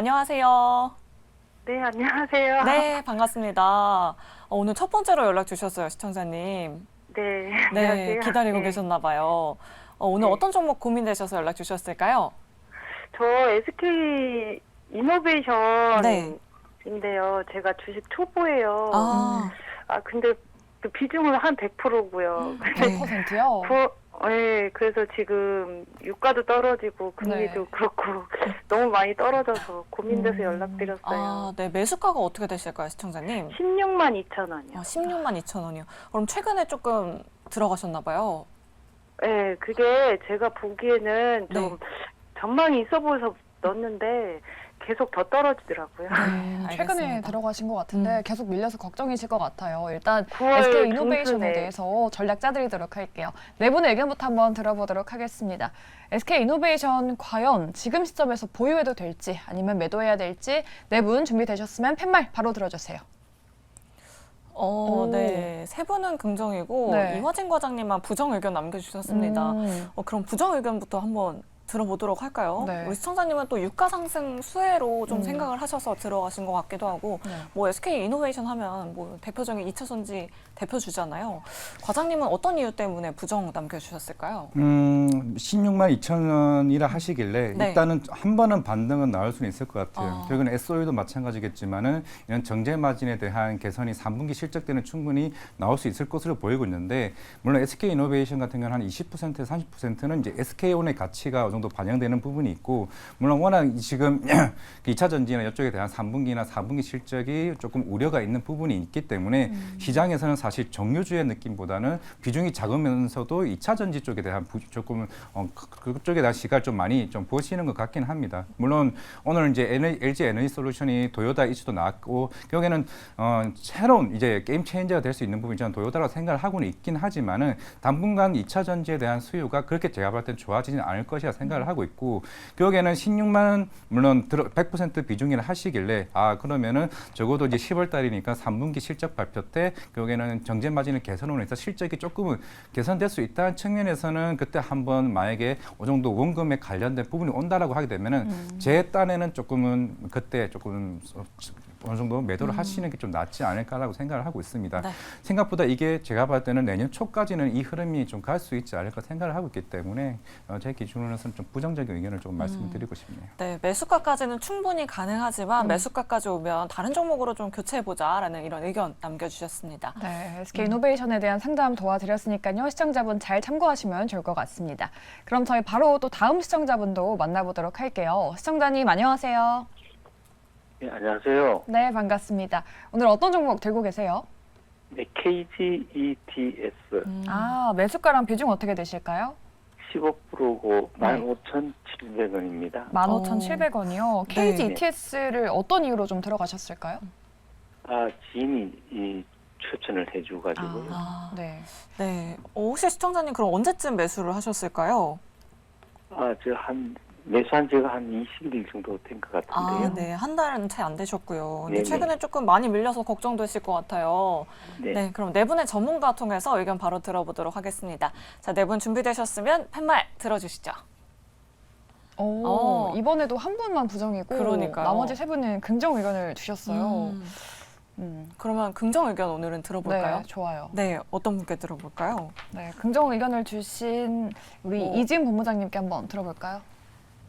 안녕하세요. 네, 안녕하세요. 네, 반갑습니다. 오늘 첫 번째로 연락 주셨어요, 시청자님. 네, 네, 안녕하세요. 기다리고 네. 계셨나 봐요. 오늘 네. 어떤 종목 고민되셔서 연락 주셨을까요? 저 SK 이노베이션인데요. 네. 제가 주식 초보예요. 아, 근데 그 비중은 한 100%고요. 네. 100%요? 네, 그래서 지금 유가도 떨어지고 금리도 그렇고 너무 많이 떨어져서 고민돼서 연락드렸어요. 아, 네. 매수가가 어떻게 되실까요, 시청자님? 16만 2천 원이요. 16만 2천 원이요. 그럼 최근에 조금 들어가셨나 봐요. 네, 그게 제가 보기에는 좀 네. 전망이 있어 보여서 넣었는데 계속 더 떨어지더라고요. 최근에 알겠습니다. 들어가신 것 같은데 계속 밀려서 걱정이실 것 같아요. 일단 9월 SK 이노베이션에 중순에. 대해서 전략 짜드리도록 할게요. 네 분의 의견부터 한번 들어보도록 하겠습니다. SK 이노베이션 과연 지금 시점에서 보유해도 될지 아니면 매도해야 될지 네 분 준비되셨으면 팻말 바로 들어주세요. 네. 세 분은 긍정이고 네. 이화진 과장님만 부정 의견 남겨주셨습니다. 그럼 부정 의견부터 한번 들어보도록 할까요? 네. 우리 시청자님은 또 유가 상승 수혜로 좀 생각을 하셔서 들어가신 것 같기도 하고 네. 뭐 SK 이노베이션 하면 뭐 대표적인 2차전지 대표주잖아요. 과장님은 어떤 이유 때문에 부정 남겨주셨을까요? 16만 2천 원이라 하시길래 네. 일단은 한 번은 반등은 나올 수는 있을 것 같아요. 아. 결국은 SOE도 마찬가지겠지만은 이런 정제 마진에 대한 개선이 3분기 실적 때는 충분히 나올 수 있을 것으로 보이고 있는데 물론 SK 이노베이션 같은 경우는 한 20%에서 30%는 이제 SK온의 가치가 어느 정도 반영되는 부분이 있고 물론 워낙 지금 2차 전지나 이쪽에 대한 3분기나 4분기 실적이 조금 우려가 있는 부분이 있기 때문에 시장에서는 사실 정유주의 느낌보다는 비중이 작으면서도 2차 전지 쪽에 대한 조금 그쪽에 대한 시각을 좀 많이 좀 보시는 것 같긴 합니다. 물론 오늘 이제 LG 에너지솔루션이 도요타 이슈도 나왔고 결국에는 새로운 이제 게임 체인저가 될 수 있는 부분이 저는 도요타라고 생각을 하고는 있긴 하지만은 당분간 2차 전지에 대한 수요가 그렇게 제가 볼 때는 좋아지지는 않을 것이라 생각을 하고 있고 결국에는 16만 물론 100% 비중이라 하시길래 그러면은 적어도 이제 10월 달이니까 3분기 실적 발표 때 결국에는 정제 마진을 개선으로 해서 실적이 조금은 개선될 수 있다는 측면에서는 그때 한번 만약에 이 정도 원금에 관련된 부분이 온다라고 하게 되면은 제 딴에는 조금은 그때 조금 어느 정도 매도를 하시는 게 좀 낫지 않을까라고 생각을 하고 있습니다. 네. 생각보다 이게 제가 봤을 때는 내년 초까지는 이 흐름이 좀 갈 수 있지 않을까 생각을 하고 있기 때문에 제 기준으로서는 좀 부정적인 의견을 좀 말씀을 드리고 싶네요. 네, 매수가까지는 충분히 가능하지만 매수가까지 오면 다른 종목으로 좀 교체해보자라는 이런 의견 남겨주셨습니다. 네, SK 이노베이션에 대한 상담 도와드렸으니까요. 시청자분 잘 참고하시면 좋을 것 같습니다. 그럼 저희 바로 또 다음 시청자분도 만나보도록 할게요. 시청자님 안녕하세요. 네, 안녕하세요. 네, 반갑습니다. 오늘 어떤 종목 들고 계세요? 네, KGETS 매수가랑 비중 어떻게 되실까요? 15%고 네. 15,700원입니다. 15,700원이요. 네. KG ETS를 어떤 이유로 좀 들어가셨을까요? 지인이 추천을 해줘가지고요. 네. 네, 혹시 시청자님 그럼 언제쯤 매수를 하셨을까요? 매수한 지가 한 20일 정도 된 것 같은데요. 네, 한 달은 채 안 되셨고요. 근데 네네. 최근에 조금 많이 밀려서 걱정되실 것 같아요. 네. 네, 그럼 네 분의 전문가 통해서 의견 바로 들어보도록 하겠습니다. 자, 네 분 준비되셨으면 팻말 들어주시죠. 이번에도 한 분만 부정이고 그러니까요. 나머지 세 분은 긍정 의견을 주셨어요. 그러면 긍정 의견 오늘은 들어볼까요? 네, 좋아요. 네, 어떤 분께 들어볼까요? 네, 긍정 의견을 주신 우리 이지은 본부장님께 한번 들어볼까요?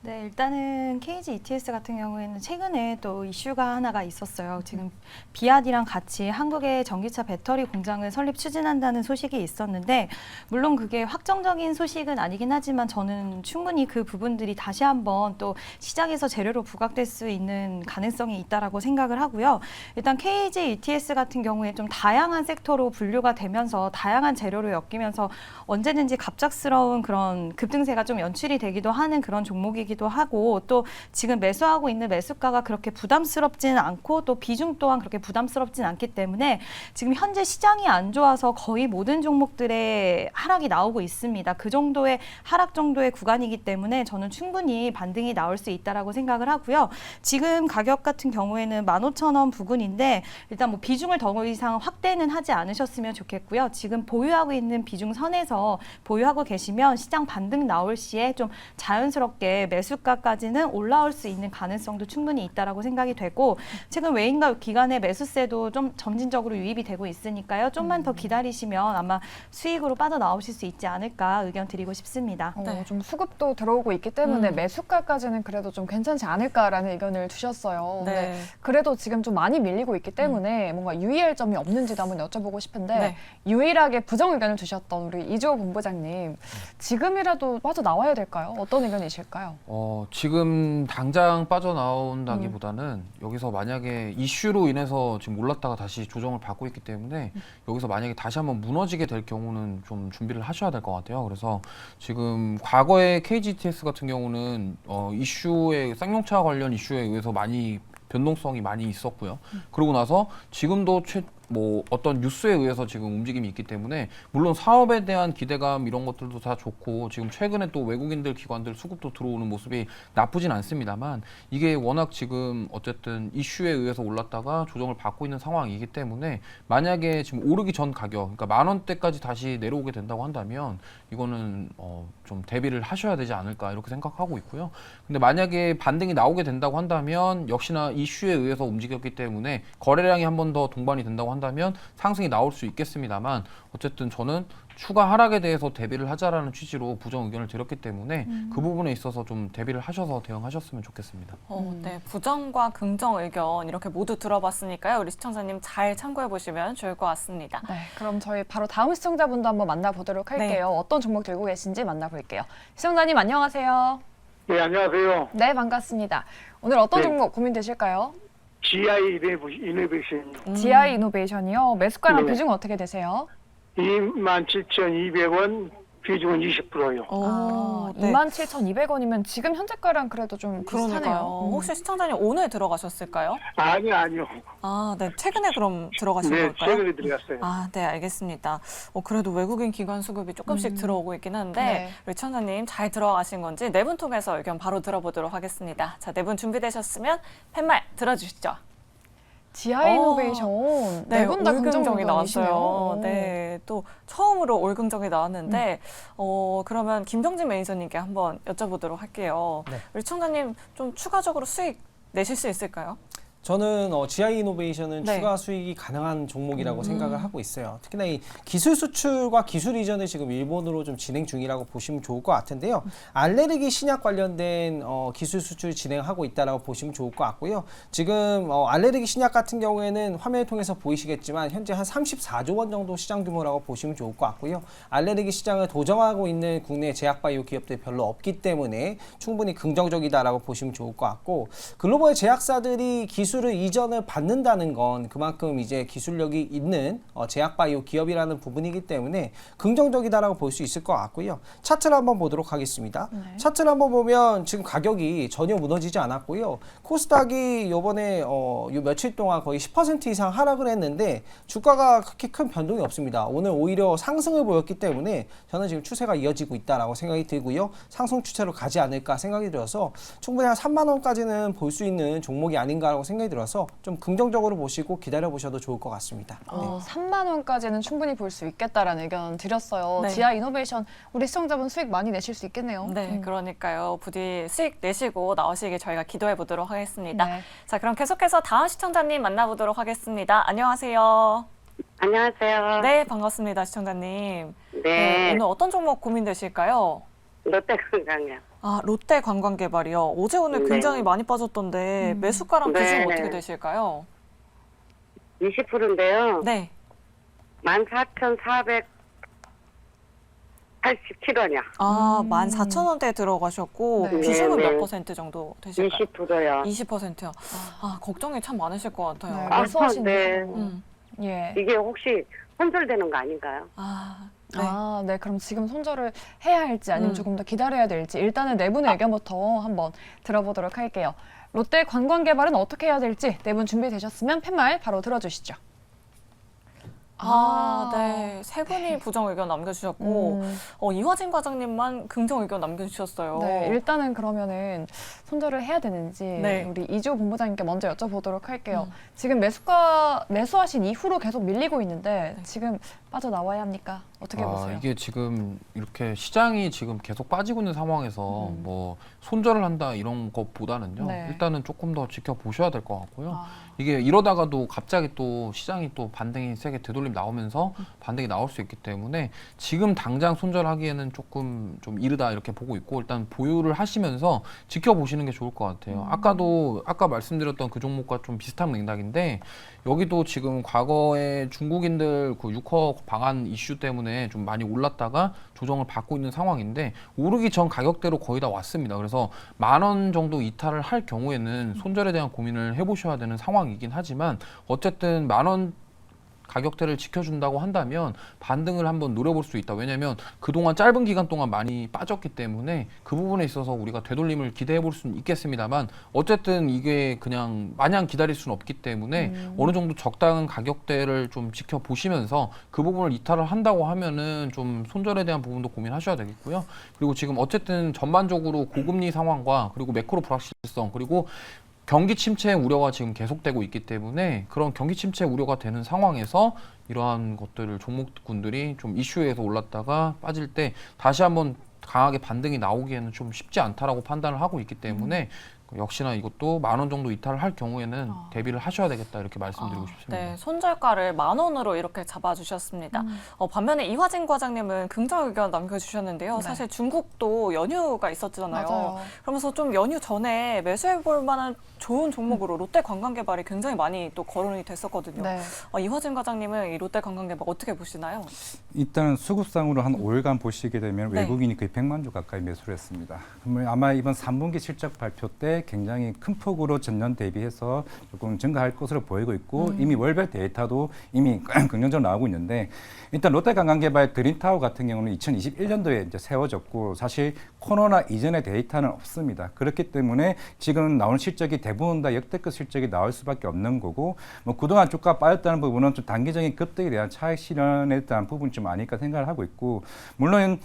네, 일단은 KG ETS 같은 경우에는 최근에 또 이슈가 하나가 있었어요. 지금 비아디랑 같이 한국의 전기차 배터리 공장을 설립 추진한다는 소식이 있었는데 물론 그게 확정적인 소식은 아니긴 하지만 저는 충분히 그 부분들이 다시 한번 또 시장에서 재료로 부각될 수 있는 가능성이 있다라고 생각을 하고요. 일단 KG ETS 같은 경우에 좀 다양한 섹터로 분류가 되면서 다양한 재료로 엮이면서 언제든지 갑작스러운 그런 급등세가 좀 연출이 되기도 하는 그런 종목이기도 하고 또 지금 매수하고 있는 매수가가 그렇게 부담스럽지는 않고 또 비중 또한 그렇게 부담스럽진 않기 때문에 지금 현재 시장이 안 좋아서 거의 모든 종목들의 하락이 나오고 있습니다. 그 정도의 하락 정도의 구간이기 때문에 저는 충분히 반등이 나올 수 있다라고 생각을 하고요. 지금 가격 같은 경우에는 15,000원 부근인데 일단 뭐 비중을 더 이상 확대는 하지 않으셨으면 좋겠고요. 지금 보유하고 있는 비중 선에서 보유하고 계시면 시장 반등 나올 시에 좀 자연스럽게 매수가까지는 올라올 수 있는 가능성도 충분히 있다라고 생각이 되고 최근 외인가 기관의 매수세도 좀 점진적으로 유입이 되고 있으니까요. 좀만 더 기다리시면 아마 수익으로 빠져나오실 수 있지 않을까 의견 드리고 싶습니다. 네. 좀 수급도 들어오고 있기 때문에 매수가까지는 그래도 좀 괜찮지 않을까라는 의견을 주셨어요. 네. 네. 그래도 지금 좀 많이 밀리고 있기 때문에 뭔가 유의할 점이 없는지도 한번 여쭤보고 싶은데 네. 유일하게 부정 의견을 주셨던 우리 이주호 본부장님 지금이라도 빠져나와야 될까요? 어떤 의견이실까요? 지금 당장 빠져나온다기보다는 여기서 만약에 이슈로 인해서 지금 올랐다가 다시 조정을 받고 있기 때문에 여기서 만약에 다시 한번 무너지게 될 경우는 좀 준비를 하셔야 될 것 같아요. 그래서 지금 과거에 KGTS 같은 경우는 이슈에 쌍용차 관련 이슈에 의해서 많이 변동성이 많이 있었고요. 그러고 나서 지금도 어떤 뉴스에 의해서 지금 움직임이 있기 때문에 물론 사업에 대한 기대감 이런 것들도 다 좋고 지금 최근에 또 외국인들 기관들 수급도 들어오는 모습이 나쁘진 않습니다만 이게 워낙 지금 어쨌든 이슈에 의해서 올랐다가 조정을 받고 있는 상황이기 때문에 만약에 지금 오르기 전 가격 그러니까 10,000원대까지 다시 내려오게 된다고 한다면 이거는 좀 대비를 하셔야 되지 않을까 이렇게 생각하고 있고요. 근데 만약에 반등이 나오게 된다고 한다면 역시나 이슈에 의해서 움직였기 때문에 거래량이 한 번 더 동반이 된다고 한다면 상승이 나올 수 있겠습니다만 어쨌든 저는 추가 하락에 대해서 대비를 하자라는 취지로 부정 의견을 드렸기 때문에 그 부분에 있어서 좀 대비를 하셔서 대응하셨으면 좋겠습니다. 네, 부정과 긍정 의견 이렇게 모두 들어봤으니까요. 우리 시청자님 잘 참고해 보시면 좋을 것 같습니다. 네, 그럼 저희 바로 다음 시청자분도 한번 만나보도록 할게요. 어떤 종목 들고 계신지 만나볼게요. 시청자님 안녕하세요. 네, 안녕하세요. 네, 반갑습니다. 오늘 어떤 네. 종목 고민되실까요? GI 이노베이션 GI 이노베이션이요. 매수가랑 네. 비중은 어떻게 되세요? 27,200원, 비중은 20%요. 네. 27,200원이면 지금 현재가랑 그래도 좀 그러니까요. 비슷하네요. 혹시 시청자님 오늘 들어가셨을까요? 아니요. 네. 최근에 그럼 들어가신 네, 걸까요? 최근에 들어갔어요. 네, 알겠습니다. 그래도 외국인 기관 수급이 조금씩 들어오고 있긴 한데 네. 우리 시청자님 잘 들어가신 건지 네 분 통해서 의견 바로 들어보도록 하겠습니다. 자, 네 분 준비되셨으면 팻말 들어주시죠. GI 이노베이션 네, 네 분 다 올긍정이 나왔어요. 긍정이시네요. 네, 또 처음으로 올긍정이 나왔는데 그러면 김병진 매니저님께 한번 여쭤보도록 할게요. 네. 우리 시청자님 좀 추가적으로 수익 내실 수 있을까요? 저는 GI 이노베이션은 네. 추가 수익이 가능한 종목이라고 생각을 하고 있어요. 특히나 이 기술 수출과 기술 이전을 지금 일본으로 좀 진행 중이라고 보시면 좋을 것 같은데요. 알레르기 신약 관련된 기술 수출 진행하고 있다라고 보시면 좋을 것 같고요. 지금 알레르기 신약 같은 경우에는 화면을 통해서 보이시겠지만 현재 한 34조 원 정도 시장 규모라고 보시면 좋을 것 같고요. 알레르기 시장을 도정하고 있는 국내 제약바이오 기업들이 별로 없기 때문에 충분히 긍정적이다라고 보시면 좋을 것 같고 글로벌 제약사들이 기술을 이전을 받는다는 건 그만큼 이제 기술력이 있는 제약바이오 기업이라는 부분이기 때문에 긍정적이다라고 볼 수 있을 것 같고요. 차트를 한번 보도록 하겠습니다. 네. 차트를 한번 보면 지금 가격이 전혀 무너지지 않았고요. 코스닥이 이번에 요 며칠 동안 거의 10% 이상 하락을 했는데 주가가 그렇게 큰 변동이 없습니다. 오늘 오히려 상승을 보였기 때문에 저는 지금 추세가 이어지고 있다라고 생각이 들고요. 상승 추세로 가지 않을까 생각이 들어서 충분히 한 3만 원까지는 볼 수 있는 종목이 아닌가라고 생각이 들어서 좀 긍정적으로 보시고 기다려 보셔도 좋을 것 같습니다. 3만 원까지는 충분히 볼 수 있겠다라는 의견 드렸어요. 네. GI 이노베이션 우리 시청자분 수익 많이 내실 수 있겠네요. 네, 그러니까요. 부디 수익 내시고 나오시길 저희가 기도해 보도록 하겠습니다. 네. 자, 그럼 계속해서 다음 시청자님 만나보도록 하겠습니다. 안녕하세요. 안녕하세요. 네, 반갑습니다, 시청자님. 네. 오늘 어떤 종목 고민되실까요? 롯데건강이요. 롯데 관광개발이요. 어제 오늘 네. 굉장히 많많이 빠졌던데 매수가랑 네. 비중 어떻게 되실까요? 20%인데요. 네. 14,487원이요. 14,000원대에 들어가셨고 네. 비중은 네, 몇 네. 퍼센트 정도 되실까요? 20%요. 20%요. 걱정이 참 많으실 것 같아요. 네, 아, 매수하시는 네. 음. 예. 이게 혹시 손절되는 거 아닌가요? 네. 네. 그럼 지금 손절을 해야 할지 아니면 조금 더 기다려야 될지 일단은 네 분의 의견부터 한번 들어보도록 할게요. 롯데 관광개발은 어떻게 해야 될지 네 분 준비되셨으면 팻말 바로 들어주시죠. 네. 세 분이 부정 의견 남겨주셨고 이화진 과장님만 긍정 의견 남겨주셨어요. 네, 일단은 그러면은 손절을 해야 되는지 네. 우리 이주호 본부장님께 먼저 여쭤보도록 할게요. 지금 매수하신 이후로 계속 밀리고 있는데 지금 빠져나와야 합니까? 어떻게 보세요? 이게 지금 이렇게 시장이 지금 계속 빠지고 있는 상황에서 뭐 손절을 한다 이런 것보다는요. 네. 일단은 조금 더 지켜보셔야 될 것 같고요. 아. 이게 이러다가도 갑자기 또 시장이 또 반등이 세게 되돌림 나오면서 반등이 나올 수 있기 때문에 지금 당장 손절하기에는 조금 좀 이르다 이렇게 보고 있고 일단 보유를 하시면서 지켜보시는 게 좋을 것 같아요. 아까 말씀드렸던 그 종목과 좀 비슷한 맥락인데 여기도 지금 과거에 중국인들 그 6호 방한 이슈 때문에 좀 많이 올랐다가 조정을 받고 있는 상황인데 오르기 전 가격대로 거의 다 왔습니다. 그래서 10,000원 정도 이탈을 할 경우에는 손절에 대한 고민을 해보셔야 되는 상황이긴 하지만 어쨌든 10,000원 가격대를 지켜준다고 한다면 반등을 한번 노려볼 수 있다. 왜냐하면 그동안 짧은 기간 동안 많이 빠졌기 때문에 그 부분에 있어서 우리가 되돌림을 기대해 볼 수는 있겠습니다만 어쨌든 이게 그냥 마냥 기다릴 수는 없기 때문에 어느 정도 적당한 가격대를 좀 지켜보시면서 그 부분을 이탈을 한다고 하면은 좀 손절에 대한 부분도 고민하셔야 되겠고요. 그리고 지금 어쨌든 전반적으로 고금리 상황과 그리고 매크로 불확실성 그리고 경기 침체 우려가 지금 계속되고 있기 때문에 그런 경기 침체 우려가 되는 상황에서 이러한 것들을 종목군들이 좀 이슈에서 올랐다가 빠질 때 다시 한번 강하게 반등이 나오기에는 좀 쉽지 않다라고 판단을 하고 있기 때문에 역시나 이것도 10,000원 정도 이탈을 할 경우에는 대비를 하셔야 되겠다 이렇게 말씀드리고 싶습니다. 네, 손절가를 10,000원으로 이렇게 잡아주셨습니다. 반면에 이화진 과장님은 긍정 의견 남겨주셨는데요. 네. 사실 중국도 연휴가 있었잖아요. 맞아요. 그러면서 좀 연휴 전에 매수해볼 만한 좋은 종목으로 롯데관광개발이 굉장히 많이 또 거론이 됐었거든요. 네. 이화진 과장님은 이 롯데관광개발 어떻게 보시나요? 일단은 수급상으로 한 5일간 보시게 되면 네. 외국인이 거의 100만 주 가까이 매수를 했습니다. 그러면 아마 이번 3분기 실적 발표 때 굉장히 큰 폭으로 전년 대비해서 조금 증가할 것으로 보이고 있고 이미 월별 데이터도 이미 긍정적으로 나오고 있는데 일단 롯데관광개발 그린타워 같은 경우는 2021년도에 이제 세워졌고 사실 코로나 이전의 데이터는 없습니다. 그렇기 때문에 지금 나오는 실적이 대부분 다 역대급 실적이 나올 수밖에 없는 거고 뭐 그동안 주가 빠졌다는 부분은 좀 단기적인 급등에 대한 차익 실현에 대한 부분이 좀 아닐까 생각을 하고 있고 물론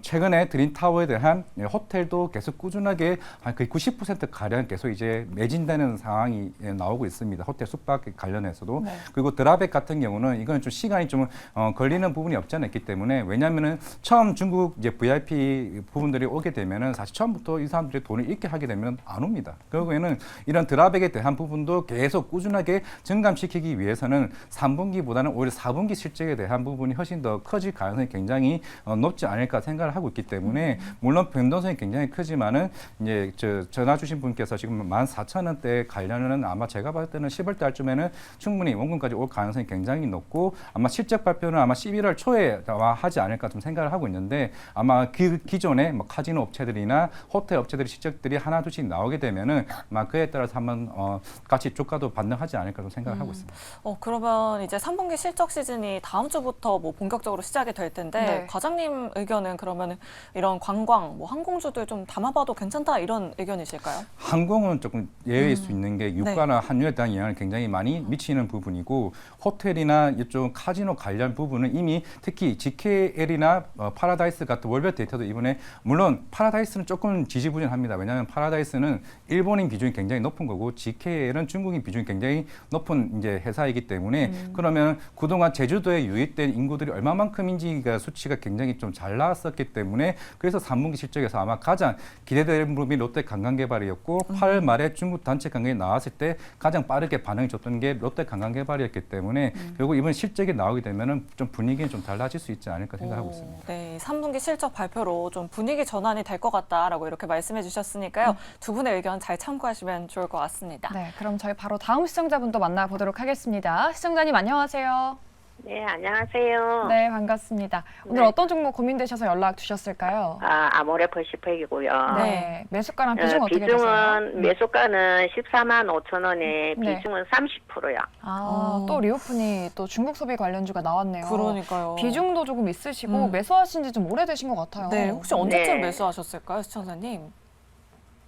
최근에 그린타워에 대한 호텔도 계속 꾸준하게 한 거의 90% 가량 계속 이제 매진되는 상황이 나오고 있습니다. 호텔 숙박 관련해서도 네. 그리고 드라백 같은 경우는 이거는 좀 시간이 좀 걸리는 부분이 없지 않아 있기 때문에 왜냐하면은 처음 중국 이제 VIP 부분들이 오게 되면은 사실 처음부터 이 사람들이 돈을 잃게 하게 되면 안 옵니다. 결국에는 이런 드라백에 대한 부분도 계속 꾸준하게 증감시키기 위해서는 3분기보다는 오히려 4분기 실적에 대한 부분이 훨씬 더 커질 가능성이 굉장히 높지 않을까 생각을 하고 있기 때문에 물론 변동성이 굉장히 크지만은 이제 전화 주신 분께서 지금 14,000원대 관련은 아마 제가 봤을 때는 10월 달쯤에는 충분히 원금까지 올 가능성이 굉장히 높고 아마 실적 발표는 아마 11월 초에 하지 않을까 좀 생각을 하고 있는데 아마 그 기존의 뭐 카지노 업체들이나 호텔 업체들의 실적들이 하나둘씩 나오게 되면은 아마 그에 따라서 한번 같이 주가도 반등하지 않을까 좀 생각을 하고 있습니다. 그러면 이제 3분기 실적 시즌이 다음 주부터 뭐 본격적으로 시작이 될 텐데 네. 과장님 의견은 그러면 이런 관광, 뭐 항공주도 좀 담아봐도 괜찮다 이런 의견이실까요? 항공은 조금 예외일 수 있는 게 유가나 환율에 대한 영향을 굉장히 많이 미치는 부분이고 호텔이나 이쪽 카지노 관련 부분은 이미 특히 GKL이나 파라다이스 같은 월별 데이터도 이번에 물론 파라다이스는 조금 지지부진합니다. 왜냐하면 파라다이스는 일본인 비중이 굉장히 높은 거고 GKL은 중국인 비중이 굉장히 높은 이제 회사이기 때문에 그러면 그동안 제주도에 유입된 인구들이 얼마만큼인지가 수치가 굉장히 좀 잘 나왔었기 때문에 그래서 3분기 실적에서 아마 가장 기대되는 부분이 롯데관광개발이었고 8월 말에 중국 단체 관광이 나왔을 때 가장 빠르게 반응이 줬던 게 롯데관광개발이었기 때문에 결국 이번 실적이 나오게 되면은 좀 분위기는 좀 달라질 수 있지 않을까 생각하고 있습니다. 네, 3분기 실적 발표로 좀 분위기 전환이 될 것 같다라고 이렇게 말씀해 주셨으니까요. 두 분의 의견 잘 참고하시면 좋을 것 같습니다. 네, 그럼 저희 바로 다음 시청자분도 만나보도록 하겠습니다. 시청자님 안녕하세요. 네, 안녕하세요. 네, 반갑습니다. 오늘 네. 어떤 종목 고민되셔서 연락 주셨을까요? 아모레 퍼시픽이고요. 네, 매수가랑 비중 어떻게 되세요? 비중은 매수가는 14만 5천 원에 네. 비중은 30%요. 또 리오픈이 또 중국 소비 관련주가 나왔네요. 그러니까요. 비중도 조금 있으시고 매수하신 지 좀 오래되신 것 같아요. 네, 혹시 언제쯤 네. 매수하셨을까요, 시청자님?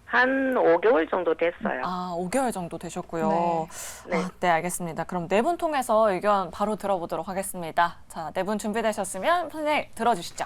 한 5개월 정도 됐어요. 5개월 정도 되셨고요. 네. 네, 알겠습니다. 그럼 네 분 통해서 의견 바로 들어보도록 하겠습니다. 자, 네 분 준비되셨으면 선생님 들어주시죠.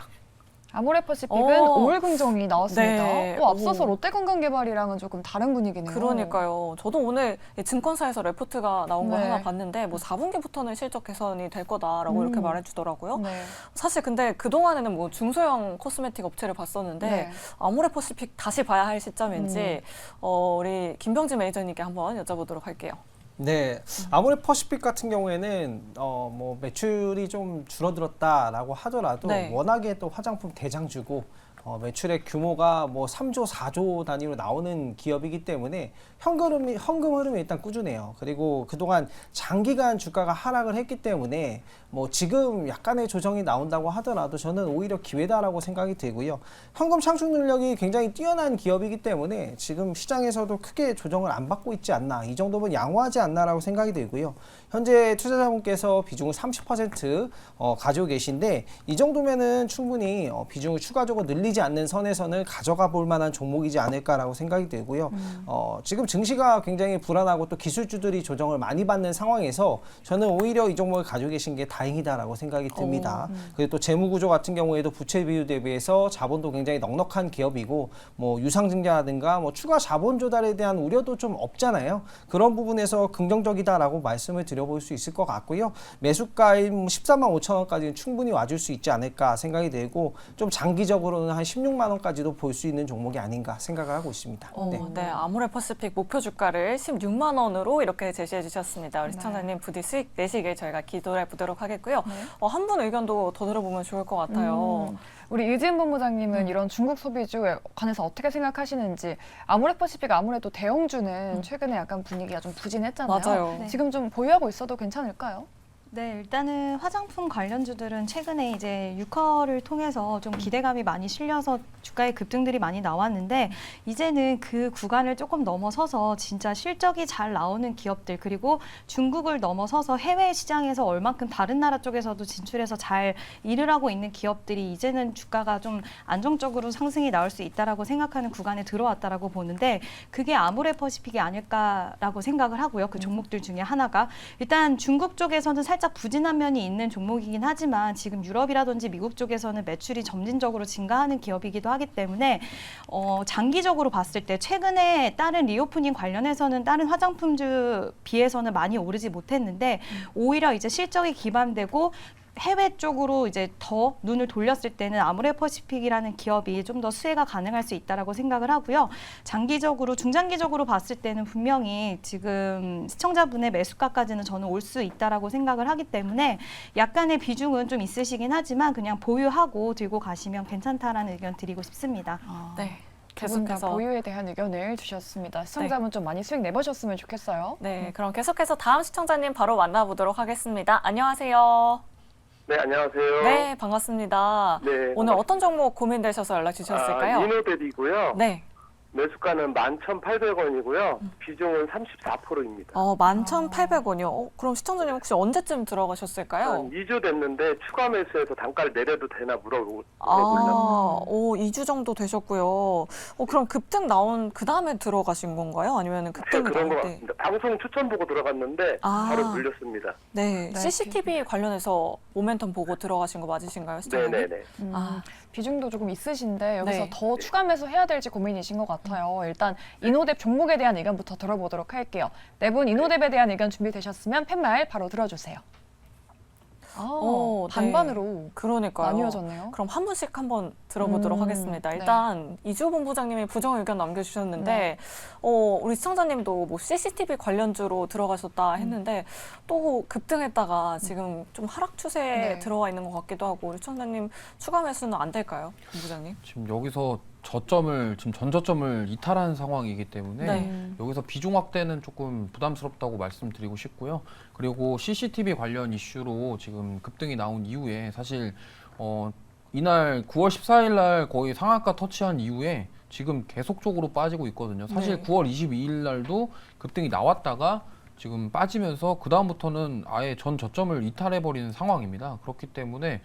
아모레퍼시픽은 어. 5월 긍정이 나왔습니다. 네. 앞서서 오. 롯데건강개발이랑은 조금 다른 분위기네요. 그러니까요. 저도 오늘 증권사에서 레포트가 나온 걸 네. 하나 봤는데 뭐 4분기부터는 실적 개선이 될 거다라고 이렇게 말해주더라고요. 네. 사실 근데 그동안에는 뭐 중소형 코스메틱 업체를 봤었는데 네. 아모레퍼시픽 다시 봐야 할 시점인지 우리 김병진 매니저님께 한번 여쭤보도록 할게요. 네, 아모레퍼시픽 같은 경우에는 뭐 매출이 좀 줄어들었다라고 하더라도 네. 워낙에 또 화장품 대장주고 매출의 규모가 뭐 3조, 4조 단위로 나오는 기업이기 때문에 현금 흐름이 일단 꾸준해요. 그리고 그동안 장기간 주가가 하락을 했기 때문에 뭐 지금 약간의 조정이 나온다고 하더라도 저는 오히려 기회다라고 생각이 들고요. 현금 창출 능력이 굉장히 뛰어난 기업이기 때문에 지금 시장에서도 크게 조정을 안 받고 있지 않나, 이 정도면 양호하지 않나라고 생각이 들고요. 현재 투자자분께서 비중을 30% 가지고 계신데 이 정도면은 충분히 비중을 추가적으로 늘리지 않는 선에서는 가져가 볼 만한 종목이지 않을까라고 생각이 들고요. 지금 증시가 굉장히 불안하고 또 기술주들이 조정을 많이 받는 상황에서 저는 오히려 이 종목을 가지고 계신 게 다행이다라고 생각이 듭니다. 그리고 또 재무구조 같은 경우에도 부채 비율 대비해서 자본도 굉장히 넉넉한 기업이고 뭐 유상증자라든가 뭐 추가 자본 조달에 대한 우려도 좀 없잖아요. 그런 부분에서 긍정적이다라고 말씀을 드려볼 수 있을 것 같고요. 매수가인 14만 5천 원까지는 충분히 와줄 수 있지 않을까 생각이 들고 좀 장기적으로는 한 16만 원까지도 볼 수 있는 종목이 아닌가 생각을 하고 있습니다. 네, 아모레퍼시픽 목표 주가를 16만 원으로 이렇게 제시해 주셨습니다. 우리 시청자님 부디 수익 내시길 저희가 기도해 보도록 하겠고요. 한 분 의견도 더 들어보면 좋을 것 같아요. 우리 유진 본부장님은 이런 중국 소비주에 관해서 어떻게 생각하시는지. 아모레퍼시픽 아무래도 대형주는 최근에 약간 분위기가 좀 부진했잖아요. 맞아요. 네. 지금 좀 보유하고 있어도 괜찮을까요? 네, 일단은 화장품 관련주들은 최근에 이제 유커를 통해서 좀 기대감이 많이 실려서 주가의 급등들이 많이 나왔는데 이제는 그 구간을 조금 넘어서서 진짜 실적이 잘 나오는 기업들 그리고 중국을 넘어서서 해외 시장에서 얼만큼 다른 나라 쪽에서도 진출해서 잘 일을 하고 있는 기업들이 이제는 주가가 좀 안정적으로 상승이 나올 수 있다라고 생각하는 구간에 들어왔다라고 보는데 그게 아모레퍼시픽이 아닐까라고 생각을 하고요. 그 종목들 중에 하나가 일단 중국 쪽에서는 살짝 부진한 면이 있는 종목이긴 하지만 지금 유럽이라든지 미국 쪽에서는 매출이 점진적으로 증가하는 기업이기도 하기 때문에 장기적으로 봤을 때 최근에 다른 리오프닝 관련해서는 다른 화장품주 비해서는 많이 오르지 못했는데 오히려 이제 실적이 기반되고 해외 쪽으로 이제 더 눈을 돌렸을 때는 아모레퍼시픽이라는 기업이 좀 더 수혜가 가능할 수 있다라고 생각을 하고요. 장기적으로, 중장기적으로 봤을 때는 분명히 지금 시청자분의 매수가까지는 저는 올 수 있다라고 생각을 하기 때문에 약간의 비중은 좀 있으시긴 하지만 그냥 보유하고 들고 가시면 괜찮다라는 의견 드리고 싶습니다. 네. 두 분 다 계속해서 보유에 대한 의견을 주셨습니다. 시청자분 좀 많이 수익 내보셨으면 좋겠어요. 네, 그럼 계속해서 다음 시청자님 바로 만나보도록 하겠습니다. 안녕하세요. 네, 안녕하세요. 네, 반갑습니다. 네, 오늘 어떤 종목 고민되셔서 연락 주셨을까요? 이노뎁이고요. 네. 매수가는 11,800원이고요. 비중은 34%입니다. 11,800원이요. 그럼 시청자님 혹시 언제쯤 들어가셨을까요? 한 2주 됐는데 추가 매수해서 단가를 내려도 되나 물어보려고. 2주 정도 되셨고요. 그럼 급등 나온 그 다음에 들어가신 건가요? 아니면 급등이 그런 것 나올 때? 같습니다. 방송 추천 보고 들어갔는데 바로 물렸습니다. 네, 네. CCTV 관련해서 모멘텀 보고 들어가신 거 맞으신가요, 시청자님? 네네네. 비중도 조금 있으신데 여기서 네. 더 추가 매수해야 될지 고민이신 것 같아요. 일단 이노뎁 종목에 대한 의견부터 들어보도록 할게요. 네 분 이노뎁에 대한 의견 준비되셨으면 팻말 바로 들어주세요. 네. 반반으로 그러니까요. 나뉘어졌네요. 그럼 한 분씩 한번 들어보도록 하겠습니다. 네. 일단 이주호 본부장님이 부정 의견 남겨주셨는데 우리 시청자님도 뭐 CCTV 관련주로 들어가셨다 했는데 또 급등했다가 지금 좀 하락 추세에 들어와 있는 것 같기도 하고 우리 시청자님 추가 매수는 안 될까요, 본부장님? 지금 여기서 지금 전저점을 이탈한 상황이기 때문에 여기서 비중 확대는 조금 부담스럽다고 말씀드리고 싶고요. 그리고 CCTV 관련 이슈로 지금 급등이 나온 이후에 사실 이날 9월 14일 날 거의 상한가 터치한 이후에 지금 계속적으로 빠지고 있거든요. 사실 9월 22일 날도 급등이 나왔다가 지금 빠지면서 그 다음부터는 아예 전 저점을 이탈해버리는 상황입니다. 그렇기 때문에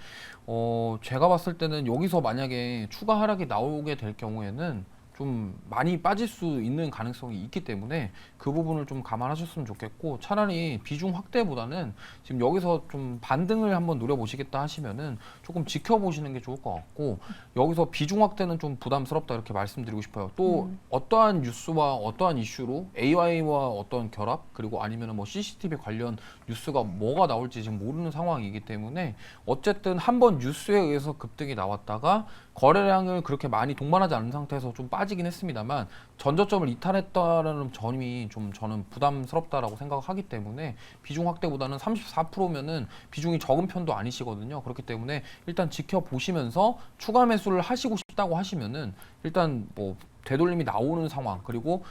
제가 봤을 때는 여기서 만약에 추가 하락이 나오게 될 경우에는 좀 많이 빠질 수 있는 가능성이 있기 때문에 그 부분을 좀 감안하셨으면 좋겠고, 차라리 비중 확대보다는 지금 여기서 좀 반등을 한번 노려보시겠다 하시면은 조금 지켜보시는 게 좋을 것 같고, 여기서 비중 확대는 좀 부담스럽다 이렇게 말씀드리고 싶어요. 또 어떠한 뉴스와 어떠한 이슈로 AI와 어떤 결합, 그리고 아니면은 뭐 CCTV 관련 뉴스가 뭐가 나올지 지금 모르는 상황이기 때문에, 어쨌든 한번 뉴스에 의해서 급등이 나왔다가 거래량을 그렇게 많이 동반하지 않은 상태에서 좀 빠지긴 했습니다만, 전저점을 이탈했다라는 점이 좀 저는 부담스럽다라고 생각하기 때문에, 비중 확대보다는 34%면은 비중이 적은 편도 아니시거든요. 그렇기 때문에 일단 지켜보시면서 추가 매수를 하시고 싶다고 하시면은 일단 뭐 되돌림이 나오는 상황, 그리고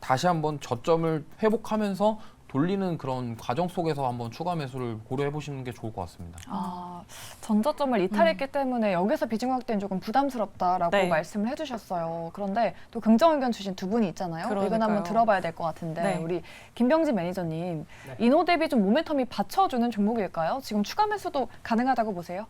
다시 한번 저점을 회복하면서 돌리는 그런 과정 속에서 한번 추가 매수를 고려해 보시는 게 좋을 것 같습니다. 전저점을 이탈했기 때문에 여기서 비중 확대는 조금 부담스럽다라고 네. 말씀을 해주셨어요. 그런데 또 긍정 의견 주신 두 분이 있잖아요. 이건 그러니까요. 한번 들어봐야 될 것 같은데, 네. 우리 김병진 매니저님, 이노 대비 좀 모멘텀이 받쳐주는 종목일까요? 지금 추가 매수도 가능하다고 보세요?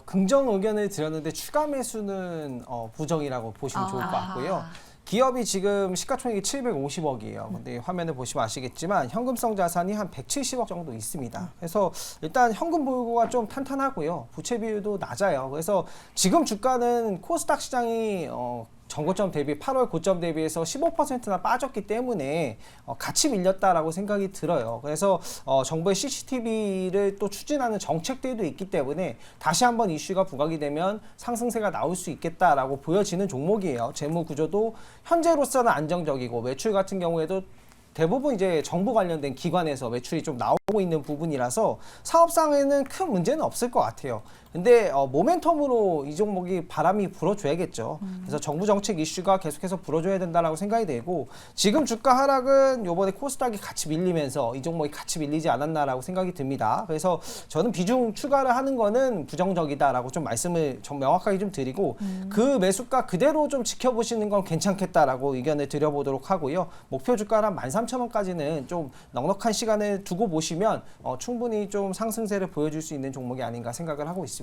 긍정 의견을 드렸는데 추가 매수는 부정이라고 보시면 좋을 것 같고요. 기업이 지금 시가총액이 750억이에요. 근데 화면을 보시면 아시겠지만 현금성 자산이 한 170억 정도 있습니다. 그래서 일단 현금 보유고가 좀 탄탄하고요. 부채 비율도 낮아요. 그래서 지금 주가는 코스닥 시장이 전고점 대비 8월 고점 대비해서 15%나 빠졌기 때문에 같이 밀렸다라고 생각이 들어요. 그래서 정부의 CCTV를 또 추진하는 정책들도 있기 때문에 다시 한번 이슈가 부각이 되면 상승세가 나올 수 있겠다라고 보여지는 종목이에요. 재무 구조도 현재로서는 안정적이고, 매출 같은 경우에도 대부분 이제 정부 관련된 기관에서 매출이 좀 나오고 있는 부분이라서 사업상에는 큰 문제는 없을 것 같아요. 근데 모멘텀으로 이 종목이 바람이 불어줘야겠죠. 그래서 정부 정책 이슈가 계속해서 불어줘야 된다라고 생각이 되고, 지금 주가 하락은 요번에 코스닥이 같이 밀리면서 이 종목이 같이 밀리지 않았나라고 생각이 듭니다. 그래서 저는 비중 추가를 하는 거는 부정적이다라고 좀 말씀을 좀 명확하게 좀 드리고, 그 매수가 그대로 좀 지켜보시는 건 괜찮겠다라고 의견을 드려보도록 하고요. 목표 주가는 13,000원까지는 좀 넉넉한 시간을 두고 보시면 충분히 좀 상승세를 보여줄 수 있는 종목이 아닌가 생각을 하고 있습니다.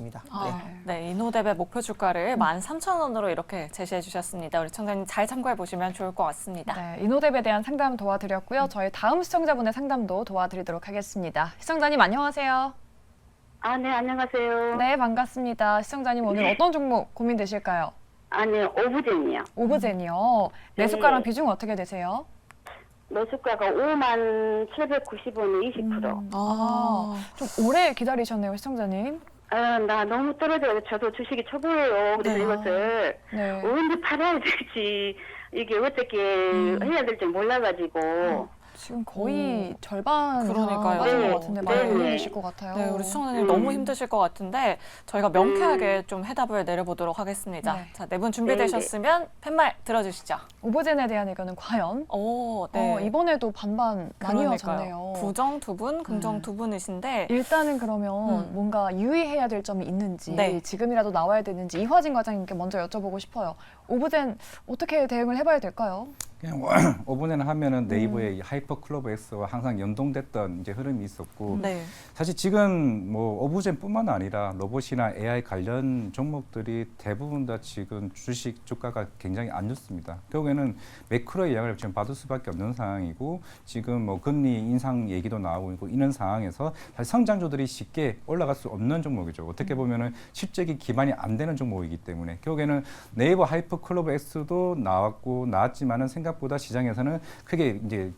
네, 이노뎁의 목표 주가를 13,000원으로 이렇게 제시해 주셨습니다. 우리 청자님 잘 참고해 보시면 좋을 것 같습니다. 네, 이노뎁에 대한 상담 도와드렸고요. 저희 다음 시청자분의 상담도 도와드리도록 하겠습니다. 시청자님 안녕하세요. 네, 안녕하세요. 네, 반갑습니다. 시청자님 오늘 어떤 종목 고민되실까요? 아니, 오브젠이요. 오브젠이요. 매수가랑 네. 비중 어떻게 되세요? 매수가가 57,790원에 20%. 좀 오래 기다리셨네요, 시청자님. 나 너무 떨어져요. 저도 주식이 초보예요. 그래서 네. 이것을 네. 언제 팔아야 될지, 이게 어떻게 해야 될지 몰라가지고. 지금 거의 절반 이상 그러니까요. 빠진 네. 것 같은데 많이 네. 고민되실 것 같아요. 네, 우리 시청자님 너무 힘드실 것 같은데 저희가 명쾌하게 좀 해답을 내려보도록 하겠습니다. 네. 자, 네 분 준비되셨으면 팻말 들어주시죠. 오브젠에 대한 의견은 과연? 네. 이번에도 반반 많이 그러니까요. 이어졌네요. 부정 두 분, 긍정 두 분이신데 일단은 그러면 뭔가 유의해야 될 점이 있는지, 네. 지금이라도 나와야 되는지 이화진 과장님께 먼저 여쭤보고 싶어요. 오브젠 어떻게 대응을 해봐야 될까요? 그냥 5분에는 하면은 네이버의 하이퍼 클로버 X와 항상 연동됐던 이제 흐름이 있었고, 네. 사실 지금 뭐 오브젠뿐만 아니라 로봇이나 AI 관련 종목들이 대부분 다 지금 주식 주가가 굉장히 안 좋습니다. 결국에는 매크로의 영향을 지금 받을 수밖에 없는 상황이고, 지금 뭐 금리 인상 얘기도 나오고 있고 이런 상황에서 사실 성장주들이 쉽게 올라갈 수 없는 종목이죠. 어떻게 보면은 실적이 기반이 안 되는 종목이기 때문에 결국에는 네이버 하이퍼 클로버 X도 나왔지만은 생각보다 시장에서는 크게 이제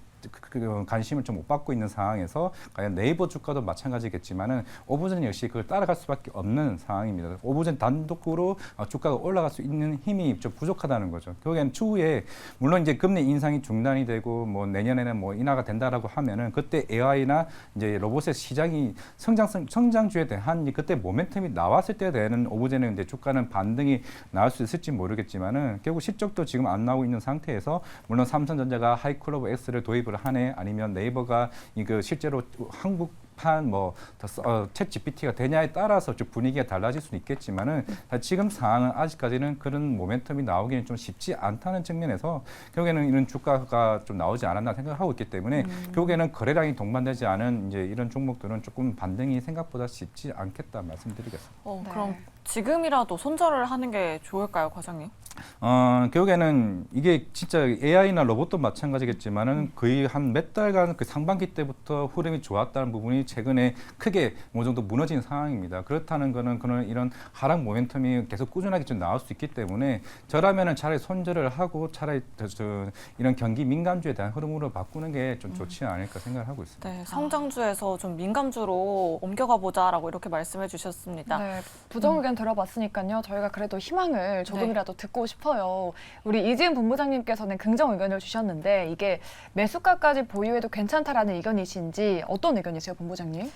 관심을 좀 못 받고 있는 상황에서 과연 네이버 주가도 마찬가지겠지만은 오브젠 역시 그걸 따라갈 수밖에 없는 상황입니다. 오브젠 단독으로 주가가 올라갈 수 있는 힘이 좀 부족하다는 거죠. 결국에는 추후에 물론 이제 금리 인상이 중단이 되고 뭐 내년에는 뭐 인하가 된다라고 하면은 그때 AI나 이제 로봇의 시장이 성장주에 대한 그때 모멘텀이 나왔을 때 되는 오브젠의 이제 주가는 반등이 나올 수 있을지 모르겠지만은 결국 실적도 지금 안 나오고 있는 상태에서 물론 삼성전자가 하이클로버 X를 도입을 하네, 아니면 네이버가 이거 실제로 한국 개판 챗 GPT가 되냐에 따라서 좀 분위기가 달라질 수는 있겠지만은 지금 상황은 아직까지는 그런 모멘텀이 나오기는 좀 쉽지 않다는 측면에서 결국에는 이런 주가가 좀 나오지 않았나 생각하고 있기 때문에 결국에는 거래량이 동반되지 않은 이제 이런 종목들은 조금 반등이 생각보다 쉽지 않겠다 말씀드리겠습니다. 그럼 지금이라도 손절을 하는 게 좋을까요, 과장님? 결국에는 이게 진짜 AI나 로봇도 마찬가지겠지만은 거의 한 몇 달간 그 상반기 때부터 흐름이 좋았다는 부분이 최근에 크게 어느 정도 무너진 상황입니다. 그렇다는 거는 이런 하락 모멘텀이 계속 꾸준하게 좀 나올 수 있기 때문에 저라면은 차라리 손절을 하고 차라리 이런 경기 민감주에 대한 흐름으로 바꾸는 게 좀 좋지 않을까 생각을 하고 있습니다. 네, 성장주에서 좀 민감주로 옮겨가 보자라고 이렇게 말씀해 주셨습니다. 네, 부정 의견 들어봤으니까요. 저희가 그래도 희망을 조금이라도 듣고 싶어요. 우리 이지은 본부장님께서는 긍정 의견을 주셨는데 이게 매수가까지 보유해도 괜찮다라는 의견이신지 어떤 의견이세요, 본부장님?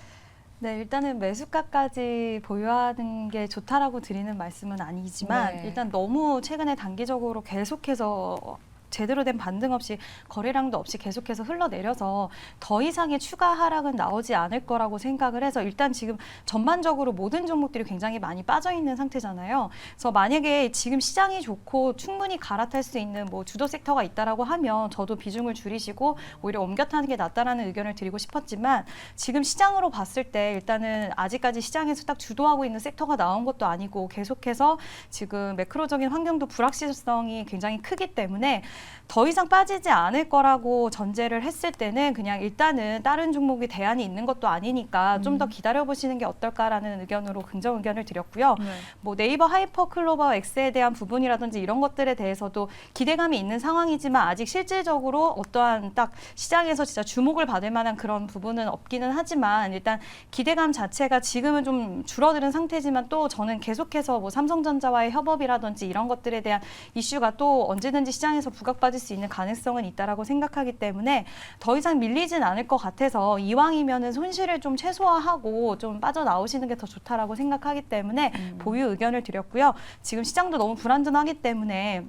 네, 일단은 매수가까지 보유하는 게 좋다라고 드리는 말씀은 아니지만 네. 일단 너무 최근에 단기적으로 계속해서 제대로 된 반등 없이 거래량도 없이 계속해서 흘러내려서 더 이상의 추가 하락은 나오지 않을 거라고 생각을 해서 일단 지금 전반적으로 모든 종목들이 굉장히 많이 빠져 있는 상태잖아요. 그래서 만약에 지금 시장이 좋고 충분히 갈아탈 수 있는 뭐 주도 섹터가 있다라고 하면 저도 비중을 줄이시고 오히려 옮겨 타는 게 낫다라는 의견을 드리고 싶었지만 지금 시장으로 봤을 때 일단은 아직까지 시장에서 딱 주도하고 있는 섹터가 나온 것도 아니고 계속해서 지금 매크로적인 환경도 불확실성이 굉장히 크기 때문에 더 이상 빠지지 않을 거라고 전제를 했을 때는 그냥 일단은 다른 종목이 대안이 있는 것도 아니니까 좀 더 기다려보시는 게 어떨까라는 의견으로 긍정 의견을 드렸고요. 네. 뭐 네이버 하이퍼 클로버 X에 대한 부분이라든지 이런 것들에 대해서도 기대감이 있는 상황이지만 아직 실질적으로 어떠한 딱 시장에서 진짜 주목을 받을 만한 그런 부분은 없기는 하지만 일단 기대감 자체가 지금은 좀 줄어드는 상태지만 또 저는 계속해서 뭐 삼성전자와의 협업이라든지 이런 것들에 대한 이슈가 또 언제든지 시장에서 부각받을 수 있는 가능성은 있다라고 생각하기 때문에 더 이상 밀리진 않을 것 같아서 이왕이면은 손실을 좀 최소화하고 좀 빠져나오시는 게 더 좋다라고 생각하기 때문에 보유 의견을 드렸고요. 지금 시장도 너무 불안전하기 때문에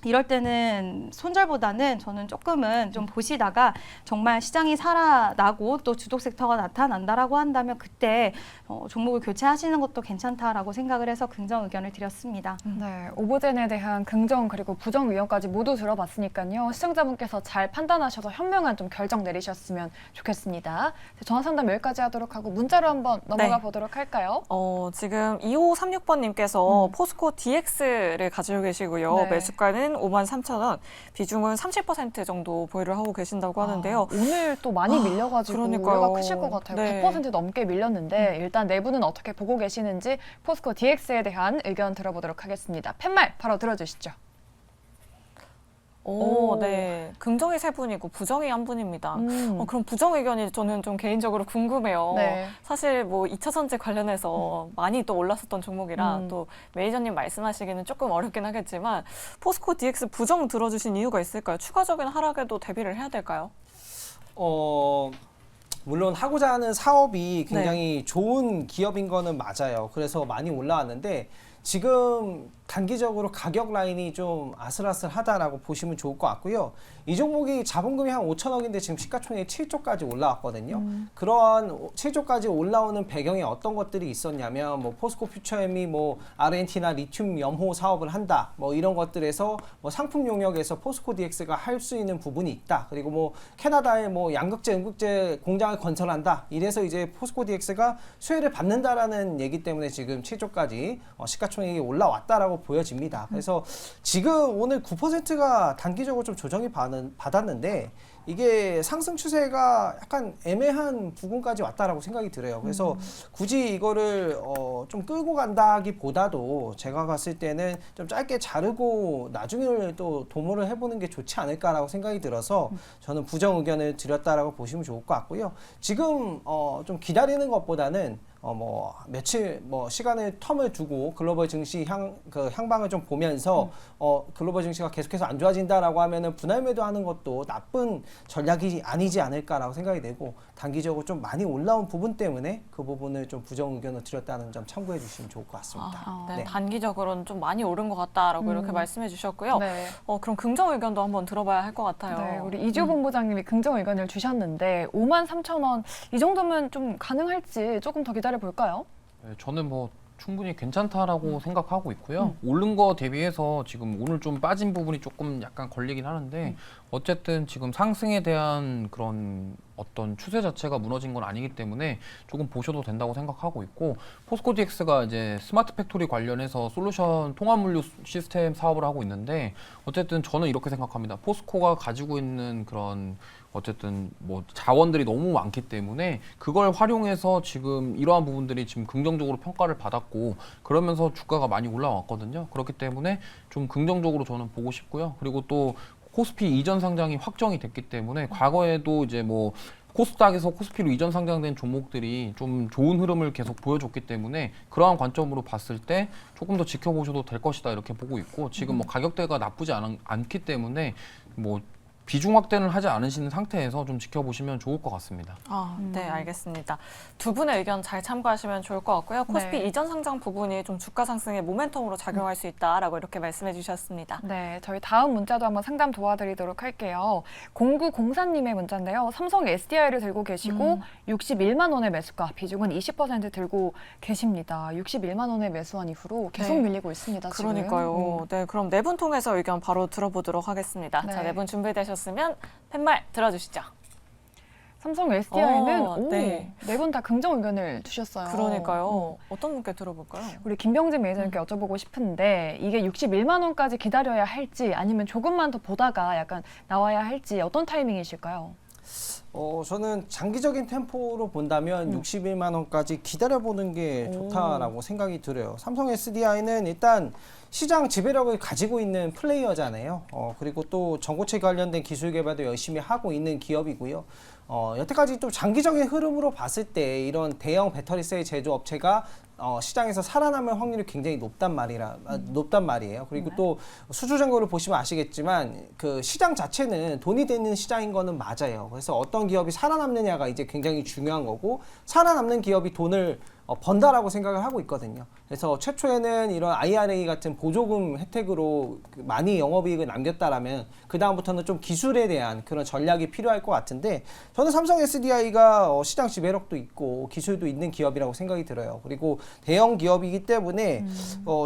이럴 때는 손절보다는 저는 조금은 좀 보시다가 정말 시장이 살아나고 또 주독 섹터가 나타난다라고 한다면 그때 종목을 교체하시는 것도 괜찮다라고 생각을 해서 긍정 의견을 드렸습니다. 네, 오브젠에 대한 긍정 그리고 부정 의견까지 모두 들어봤으니까요. 시청자분께서 잘 판단하셔서 현명한 좀 결정 내리셨으면 좋겠습니다. 전화 상담 여기까지 하도록 하고 문자로 한번 넘어가 보도록 할까요? 지금 2536번님께서 포스코 DX를 가지고 계시고요. 네. 매수가는 53,000원, 비중은 30% 정도 보유를 하고 계신다고 하는데요. 오늘 또 많이 밀려가지고 그러니까요. 우려가 크실 것 같아요. 네. 100% 넘게 밀렸는데 일단 내부는 어떻게 보고 계시는지 포스코 DX에 대한 의견 들어보도록 하겠습니다. 팻말 바로 들어주시죠. 네. 긍정이 세 분이고 부정이 한 분입니다. 그럼 부정 의견이 저는 좀 개인적으로 궁금해요. 네. 사실 뭐 2차 전지 관련해서 많이 또 올랐었던 종목이라 또 매니저님 말씀하시기는 조금 어렵긴 하겠지만 포스코 DX 부정 들어주신 이유가 있을까요? 추가적인 하락에도 대비를 해야 될까요? 물론 하고자 하는 사업이 굉장히 좋은 기업인 거는 맞아요. 그래서 많이 올라왔는데 지금 단기적으로 가격 라인이 좀 아슬아슬하다라고 보시면 좋을 것 같고요. 이 종목이 자본금이 한 5천억인데 지금 시가총액이 7조까지 올라왔거든요. 그러한 7조까지 올라오는 배경에 어떤 것들이 있었냐면 뭐 포스코 퓨처엠이 뭐 아르헨티나 리튬 염호 사업을 한다. 뭐 이런 것들에서 뭐 상품 용역에서 포스코 DX가 할 수 있는 부분이 있다. 그리고 뭐 캐나다에 뭐 양극재, 음극재 공장을 건설한다. 이래서 이제 포스코 DX가 수혜를 받는다라는 얘기 때문에 지금 7조까지 시가총액이 올라왔다라고 보여집니다. 그래서 지금 오늘 9%가 단기적으로 좀 조정이 받았는데 이게 상승 추세가 약간 애매한 부분까지 왔다라고 생각이 들어요. 그래서 굳이 이거를 좀 끌고 간다기보다도 제가 봤을 때는 좀 짧게 자르고 나중에 또 도모를 해보는 게 좋지 않을까라고 생각이 들어서 저는 부정 의견을 드렸다라고 보시면 좋을 것 같고요. 지금 좀 기다리는 것보다는 뭐 며칠 뭐 시간을 텀을 두고 글로벌 증시 향방을 좀 보면서 글로벌 증시가 계속해서 안 좋아진다라고 하면은 분할 매도하는 것도 나쁜 전략이 아니지 않을까라고 생각이 되고 단기적으로 좀 많이 올라온 부분 때문에 그 부분을 좀 부정 의견을 드렸다는 점 참고해 주시면 좋을 것 같습니다. 네, 단기적으로는 좀 많이 오른 것 같다라고 이렇게 말씀해 주셨고요. 네. 그럼 긍정 의견도 한번 들어봐야 할 것 같아요. 네, 우리 이주 본부장님이 긍정 의견을 주셨는데 53,000원 이 정도면 좀 가능할지 조금 더 기다려 볼까요? 네, 저는 뭐 충분히 괜찮다라고 생각하고 있고요. 오른 거 대비해서 지금 오늘 좀 빠진 부분이 조금 약간 걸리긴 하는데 어쨌든 지금 상승에 대한 그런 어떤 추세 자체가 무너진 건 아니기 때문에 조금 보셔도 된다고 생각하고 있고 포스코 DX가 이제 스마트 팩토리 관련해서 솔루션 통합 물류 시스템 사업을 하고 있는데 어쨌든 저는 이렇게 생각합니다. 포스코가 가지고 있는 그런 어쨌든 뭐 자원들이 너무 많기 때문에 그걸 활용해서 지금 이러한 부분들이 지금 긍정적으로 평가를 받았고 그러면서 주가가 많이 올라왔거든요. 그렇기 때문에 좀 긍정적으로 저는 보고 싶고요. 그리고 또 코스피 이전 상장이 확정이 됐기 때문에 과거에도 이제 뭐 코스닥에서 코스피로 이전 상장된 종목들이 좀 좋은 흐름을 계속 보여줬기 때문에 그러한 관점으로 봤을 때 조금 더 지켜보셔도 될 것이다 이렇게 보고 있고 지금 뭐 가격대가 나쁘지 않기 때문에 뭐 비중 확대는 하지 않으시는 상태에서 좀 지켜보시면 좋을 것 같습니다. 네, 알겠습니다. 두 분의 의견 잘 참고하시면 좋을 것 같고요. 코스피 네. 이전 상장 부분이 좀 주가 상승의 모멘텀으로 작용할 수 있다라고 이렇게 말씀해 주셨습니다. 네, 저희 다음 문자도 한번 상담 도와드리도록 할게요. 0904님의 문자인데요. 삼성 SDI를 들고 계시고 61만 원의 매수가, 비중은 20% 들고 계십니다. 61만 원의 매수한 이후로 계속 밀리고 있습니다. 그러니까요. 네, 그럼 네 분 통해서 의견 바로 들어보도록 하겠습니다. 네. 자, 네 분 준비되셨으면 팻말 들어주시죠. 삼성 SDI는 네 네 분 다 긍정 의견을 주셨어요. 그러니까요. 어떤 분께 들어볼까요? 우리 김병진 매니저님께 여쭤보고 싶은데 이게 61만 원까지 기다려야 할지 아니면 조금만 더 보다가 약간 나와야 할지 어떤 타이밍이실까요? 저는 장기적인 템포로 본다면 61만 원까지 기다려보는 게 좋다라고 생각이 들어요. 삼성 SDI는 일단 시장 지배력을 가지고 있는 플레이어잖아요. 그리고 또 전고체 관련된 기술 개발도 열심히 하고 있는 기업이고요. 여태까지 좀 장기적인 흐름으로 봤을 때 이런 대형 배터리 셀 제조업체가 시장에서 살아남을 확률이 굉장히 높단 말이에요. 그리고 또 수주 잔고를 보시면 아시겠지만 그 시장 자체는 돈이 되는 시장인 거는 맞아요. 그래서 어떤 기업이 살아남느냐가 이제 굉장히 중요한 거고 살아남는 기업이 돈을 번다라고 생각을 하고 있거든요. 그래서 최초에는 이런 IRA 같은 보조금 혜택으로 많이 영업이익을 남겼다라면 그 다음부터는 좀 기술에 대한 그런 전략이 필요할 것 같은데 저는 삼성 SDI가 시장 지배력도 있고 기술도 있는 기업이라고 생각이 들어요. 그리고 대형 기업이기 때문에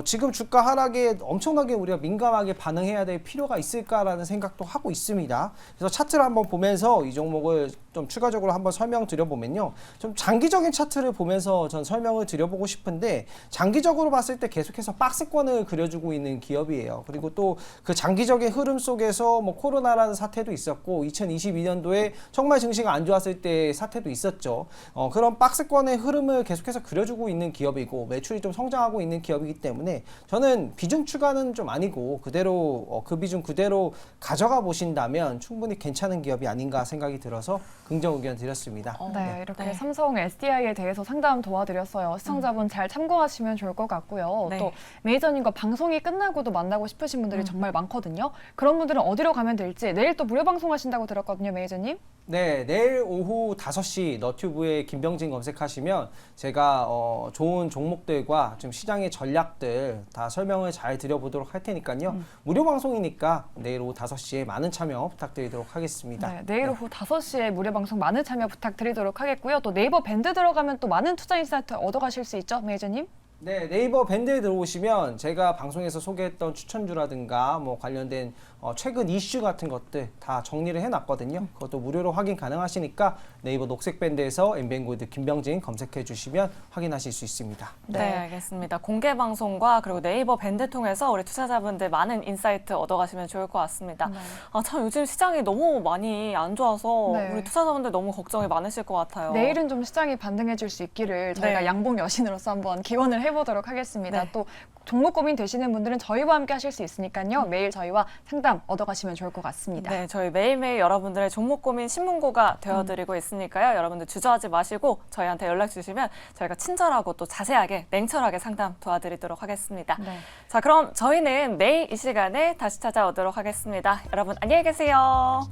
지금 주가 하락에 엄청나게 우리가 민감하게 반응해야 될 필요가 있을까라는 생각도 하고 있습니다. 그래서 차트를 한번 보면서 이 종목을 좀 추가적으로 한번 설명드려보면요. 좀 장기적인 차트를 보면서 전 설명을 드려보고 싶은데 장기적으로 봤을 때 계속해서 박스권을 그려주고 있는 기업이에요. 그리고 또 그 장기적인 흐름 속에서 뭐 코로나라는 사태도 있었고 2022년도에 정말 증시가 안 좋았을 때 사태도 있었죠. 그런 박스권의 흐름을 계속해서 그려주고 있는 기업이고 매출이 좀 성장하고 있는 기업이기 때문에 저는 비중 추가는 좀 아니고 그대로 그 비중 그대로 가져가 보신다면 충분히 괜찮은 기업이 아닌가 생각이 들어서 긍정 의견 드렸습니다. 네, 이렇게 삼성 SDI에 대해서 상담 도와드렸어요. 시청자분 잘 참고하시면 좋을 것 같고요. 네. 또 매니저님과 방송이 끝나고도 만나고 싶으신 분들이 정말 많거든요. 그런 분들은 어디로 가면 될지 내일 또 무료 방송하신다고 들었거든요, 매니저님. 네, 내일 오후 5시 너튜브에 김병진 검색하시면 제가 좋은 종목들과 좀 시장의 전략들 다 설명을 잘 드려보도록 할 테니까요. 무료 방송이니까 내일 오후 5시에 많은 참여 부탁드리도록 하겠습니다. 네, 내일 오후 5시에 무료 방송 많은 참여 부탁드리도록 하겠고요. 또 네이버 밴드 들어가면 또 많은 투자 인사이트 얻어가실 수 있죠, 매니저님? 네, 네이버 밴드에 들어오시면 제가 방송에서 소개했던 추천주라든가 뭐 관련된 최근 이슈 같은 것들 다 정리를 해놨거든요. 그것도 무료로 확인 가능하시니까 네이버 녹색 밴드에서 엠비엔골드 김병진 검색해 주시면 확인하실 수 있습니다. 네, 알겠습니다. 공개 방송과 그리고 네이버 밴드 통해서 우리 투자자분들 많은 인사이트 얻어가시면 좋을 것 같습니다. 참 요즘 시장이 너무 많이 안 좋아서 우리 투자자분들 너무 걱정이 많으실 것 같아요. 내일은 좀 시장이 반등해 줄 수 있기를 저희가 양봉 여신으로서 한번 기원을 해보도록 하겠습니다. 또 종목 고민 되시는 분들은 저희와 함께 하실 수 있으니까요. 매일 저희와 상담 상담 얻어가시면 좋을 것 같습니다. 네, 저희 매일매일 여러분들의 종목 고민 신문고가 되어드리고 있으니까요. 여러분들 주저하지 마시고 저희한테 연락 주시면 저희가 친절하고 또 자세하게 냉철하게 상담 도와드리도록 하겠습니다. 네. 자, 그럼 저희는 내일 이 시간에 다시 찾아오도록 하겠습니다. 여러분 안녕히 계세요.